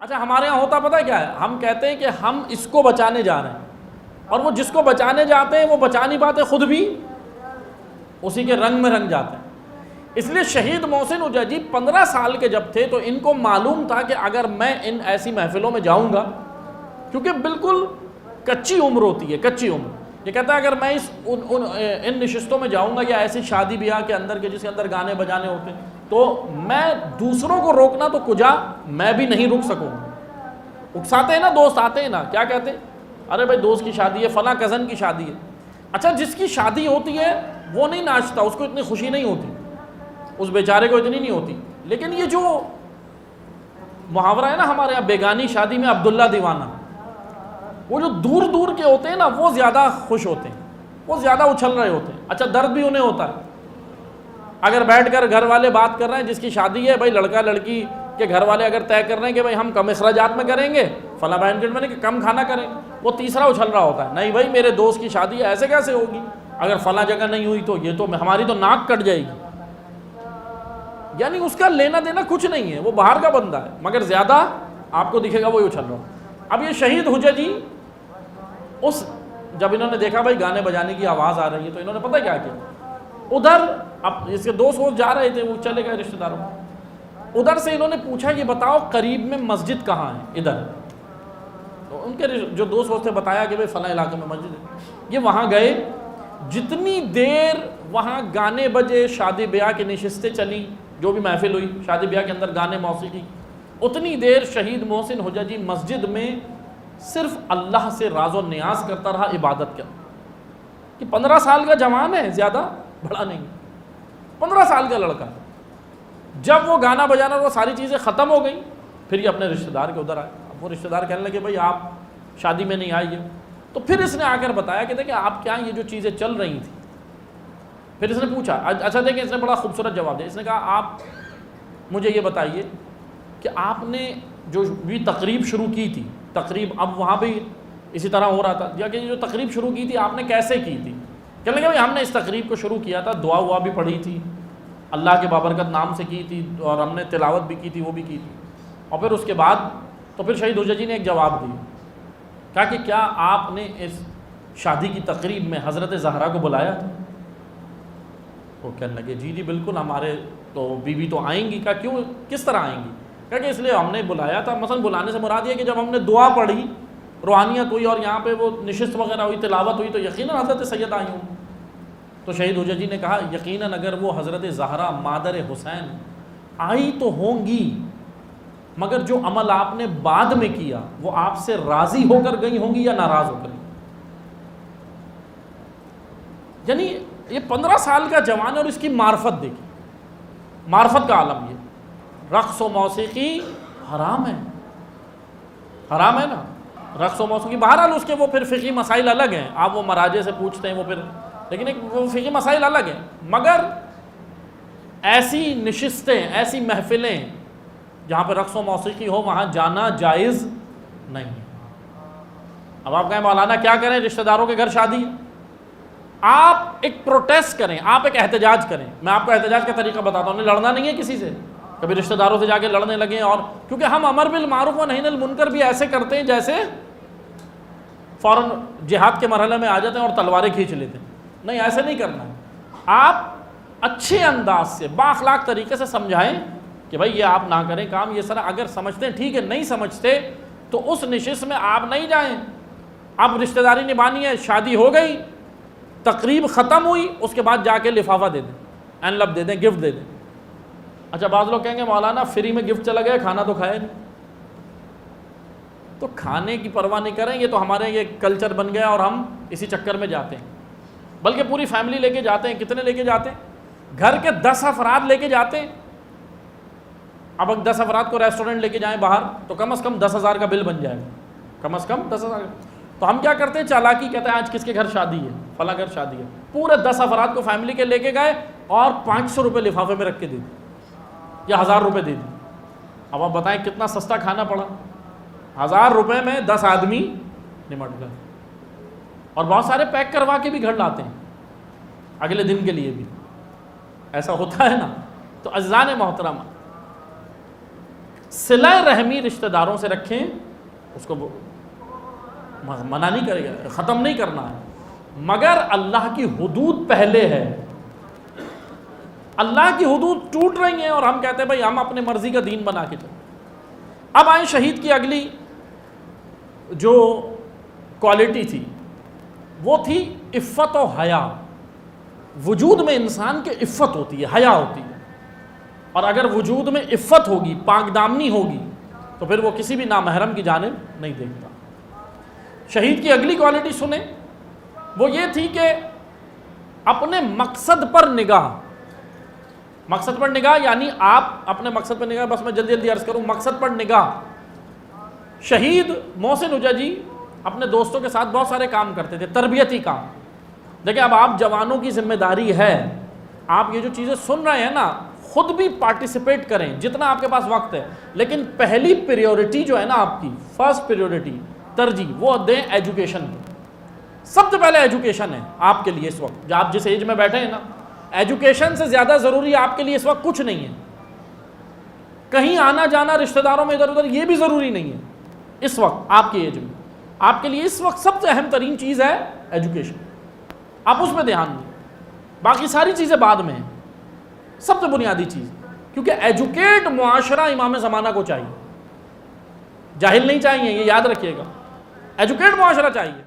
اچھا ہمارے یہاں ہوتا پتہ کیا ہے، ہم کہتے ہیں کہ ہم اس کو بچانے جا رہے ہیں، اور وہ جس کو بچانے جاتے ہیں وہ بچا نہیں پاتے، خود بھی اسی کے رنگ میں رنگ جاتے ہیں۔ اس لیے شہید محسن حججی 15 سال کے جب تھے تو ان کو معلوم تھا کہ اگر میں ان ایسی محفلوں میں جاؤں گا، کیونکہ بالکل کچی عمر ہوتی ہے، کچی عمر، یہ کہتا ہے اگر میں ان نشستوں میں جاؤں گا یا ایسی شادی بیاہ کے اندر کے جس کے اندر گانے بجانے ہوتے ہیں، تو میں دوسروں کو روکنا تو کجا، میں بھی نہیں رک سکوں گا۔ اکساتے ہیں نا دوست، آتے ہیں نا، کیا کہتے ہیں، ارے بھائی دوست کی شادی ہے، فلاں کزن کی شادی ہے۔ اچھا جس کی شادی ہوتی ہے وہ نہیں ناچتا، اس کو اتنی خوشی نہیں ہوتی، اس بیچارے کو اتنی نہیں ہوتی، لیکن یہ جو محاورہ ہے نا ہمارے یہاں، بیگانی شادی میں عبداللہ دیوانہ، وہ جو دور دور کے ہوتے ہیں نا وہ زیادہ خوش ہوتے ہیں، وہ زیادہ اچھل رہے ہوتے ہیں۔ اچھا درد بھی انہیں ہوتا ہے، اگر بیٹھ کر گھر والے بات کر رہے ہیں، جس کی شادی ہے بھائی لڑکا لڑکی کے گھر والے اگر طے کر رہے ہیں کہ بھائی ہم کم اخراجات میں کریں گے، فلاں بینکٹ میں کہ کم کھانا کریں، وہ تیسرا اچھل رہا ہوتا ہے، نہیں بھائی میرے دوست کی شادی ہے، ایسے کیسے ہوگی، اگر فلاں جگہ نہیں ہوئی تو یہ تو ہماری تو ناک کٹ جائے گی۔ یعنی اس کا لینا دینا کچھ نہیں ہے، وہ باہر کا بندہ ہے، مگر زیادہ آپ کو دکھے گا وہی اچھل رہا۔ اب یہ شہید حججی جب انہوں نے دیکھا بھائی گانے بجانے کی آواز آ رہی ہے تو انہوں نے پتہ کیا کیا، ادھر اب اس کے دوست وہ جا رہے تھے، وہ چلے گئے رشتہ داروں، ادھر سے انہوں نے پوچھا یہ بتاؤ قریب میں مسجد کہاں ہے ادھر، تو ان کے جو دوست تھے بتایا کہ بھائی فلاں علاقے میں مسجد ہے۔ یہ وہاں گئے، جتنی دیر وہاں گانے بجے، شادی بیاہ کی نشستیں چلی، جو بھی محفل ہوئی شادی بیاہ کے اندر گانے موسیقی، اتنی دیر شہید محسن حججی مسجد میں صرف اللہ سے راز و نیاز کرتا رہا، عبادت کیا کہ 15 سال کا جوان ہے، زیادہ بڑا نہیں، 15 سال کا لڑکا۔ جب وہ گانا بجانا وہ ساری چیزیں ختم ہو گئیں، پھر یہ اپنے رشتہ دار کے ادھر آئے۔ اب وہ رشتہ دار کہنے لگے بھائی آپ شادی میں نہیں آئیے، تو پھر اس نے آ کر بتایا کہ دیکھیں آپ کیا یہ جو چیزیں چل رہی تھیں، پھر اس نے پوچھا، اچھا دیکھیں اس نے بڑا خوبصورت جواب دیا، اس نے کہا آپ مجھے یہ بتائیے کہ آپ نے جو بھی تقریب شروع کی تھی، تقریب اب وہاں بھی اسی طرح ہو رہا تھا، یا کہ جو تقریب شروع کی تھی آپ نے کیسے کی تھی؟ کہنے لگے بھائی ہم نے اس تقریب کو شروع کیا تھا، دعا ہوا بھی پڑھی تھی، اللہ کے بابرکت نام سے کی تھی، اور ہم نے تلاوت بھی کی تھی، وہ بھی کی تھی، اور پھر اس کے بعد تو پھر شہید حججی نے ایک جواب دیا، کہا کہ کیا آپ نے اس شادی کی تقریب میں حضرت زہرا کو بلایا تھا؟ وہ کہنے لگے جی بالکل، ہمارے تو بیوی تو آئیں گی۔ کہا کیوں، کس طرح آئیں گی؟ کہا کہ اس لیے ہم نے بلایا تھا، مثلا بلانے سے مراد یہ کہ جب ہم نے دعا پڑھی، روحانیت ہوئی اور یہاں پہ وہ نشست وغیرہ ہوئی، تلاوت ہوئی، تو یقیناً حضرت سید آئی ہوں۔ تو شہید حججی نے کہا یقیناً اگر وہ حضرت زہرا مادر حسین آئی تو ہوں گی، مگر جو عمل آپ نے بعد میں کیا وہ آپ سے راضی ہو کر گئی ہوں گی یا ناراض ہو کر گئی۔ یعنی یہ 15 سال کا جوان ہے اور اس کی معرفت دیکھی، معرفت کا عالم یہ۔ رقص و موسیقی حرام ہے، حرام ہے نا رقص و موسیقی، بہرحال اس کے وہ پھر فقہی مسائل الگ ہیں، آپ وہ مراجع سے پوچھتے ہیں وہ پھر، لیکن ایک وہ فقہی مسائل الگ ہیں، مگر ایسی نشستیں، ایسی محفلیں جہاں پہ رقص و موسیقی ہو وہاں جانا جائز نہیں۔ اب آپ کہیں مولانا کیا کریں، رشتہ داروں کے گھر شادی ہے، آپ ایک پروٹیسٹ کریں، آپ ایک احتجاج کریں۔ میں آپ کو احتجاج کا طریقہ بتاتا ہوں، لڑنا نہیں ہے کسی سے، کبھی رشتہ داروں سے جا کے لڑنے لگیں، اور کیونکہ ہم امر بالمعروف و نہی عن المنکر بھی ایسے کرتے ہیں جیسے فوراً جہاد کے مرحلے میں آ جاتے ہیں اور تلواریں کھینچ لیتے ہیں، نہیں ایسے نہیں کرنا ہے۔ آپ اچھے انداز سے بااخلاق طریقے سے سمجھائیں کہ بھائی یہ آپ نہ کریں کام، یہ سر اگر سمجھتے ہیں ٹھیک ہے، نہیں سمجھتے تو اس نشست میں آپ نہیں جائیں۔ اب رشتہ داری نبھانی ہے، شادی ہو گئی، تقریب ختم ہوئی، اس کے بعد جا کے لفافہ دے دیں، اینلپ دے دیں، گفٹ دے دیں۔ اچھا بعض لوگ کہیں گے مولانا فری میں گفٹ چلا گیا، کھانا تو کھایا نہیں، تو کھانے کی پرواہ نہیں کریں، یہ تو ہمارے یہ کلچر بن گیا اور ہم اسی چکر میں جاتے ہیں، بلکہ پوری فیملی لے کے جاتے ہیں۔ کتنے لے کے جاتے ہیں؟ گھر کے 10 افراد لے کے جاتے ہیں۔ اب اگر 10 افراد کو ریسٹورنٹ لے کے جائیں باہر تو کم از کم 10,000 کا بل بن جائے گا، کم از کم 10,000۔ تو ہم کیا کرتے ہیں چالاکی، کہتے ہیں آج کس کے گھر شادی ہے، فلاں گھر شادی ہے، پورے 10 افراد کو فیملی کے لے کے گئے اور 500 روپے لفافے میں رکھ کے دے دی یا 1000 روپے دے دی۔ اب آپ بتائیں کتنا سستا کھانا پڑا، 1000 روپے میں 10 آدمی نمٹ گئے، اور بہت سارے پیک کروا کے بھی گھر لاتے ہیں اگلے دن کے لیے بھی، ایسا ہوتا ہے نا۔ تو عزیزان محترم، صلہ رحمی رشتہ داروں سے رکھیں، اس کو منع نہیں کرے گا، ختم نہیں کرنا ہے، مگر اللہ کی حدود پہلے ہے۔ اللہ کی حدود ٹوٹ رہی ہیں اور ہم کہتے ہیں بھائی ہم اپنے مرضی کا دین بنا کے چلیں۔ اب آئیں شہید کی اگلی جو کوالٹی تھی وہ تھی عفت و حیا۔ وجود میں انسان کے عفت ہوتی ہے، حیا ہوتی ہے، اور اگر وجود میں عفت ہوگی، پاک دامنی ہوگی، تو پھر وہ کسی بھی نامحرم کی جانب نہیں دیکھتا۔ شہید کی اگلی کوالٹی سنیں، وہ یہ تھی کہ اپنے مقصد پر نگاہ۔ مقصد پر نگاہ یعنی آپ اپنے مقصد پر نگاہ، بس میں جلدی جلدی عرض کروں، مقصد پر نگاہ۔ شہید محسن حجا اپنے دوستوں کے ساتھ بہت سارے کام کرتے تھے، تربیتی کام۔ دیکھیں اب آپ جوانوں کی ذمہ داری ہے، آپ یہ جو چیزیں سن رہے ہیں نا، خود بھی پارٹیسپیٹ کریں جتنا آپ کے پاس وقت ہے، لیکن پہلی پریورٹی جو ہے نا آپ کی، فرسٹ پریورٹی، ترجیح وہ دیں ایجوکیشن کو۔ سب سے پہلے ایجوکیشن ہے آپ کے لیے اس وقت، جو آپ جس ایج میں بیٹھے ہیں نا، ایجوکیشن سے زیادہ ضروری آپ کے لیے اس وقت کچھ نہیں ہے۔ کہیں آنا جانا رشتہ داروں میں ادھر ادھر یہ بھی ضروری نہیں ہے اس وقت آپ کی ایج میں۔ آپ کے لیے اس وقت سب سے اہم ترین چیز ہے ایجوکیشن، آپ اس پہ دھیان دیں، باقی ساری چیزیں بعد میں ہیں۔ سب سے بنیادی چیز، کیونکہ ایجوکیٹ معاشرہ امام زمانہ کو چاہیے، جاہل نہیں چاہیے، یہ یاد رکھیے گا، ایجوکیٹ معاشرہ چاہیے۔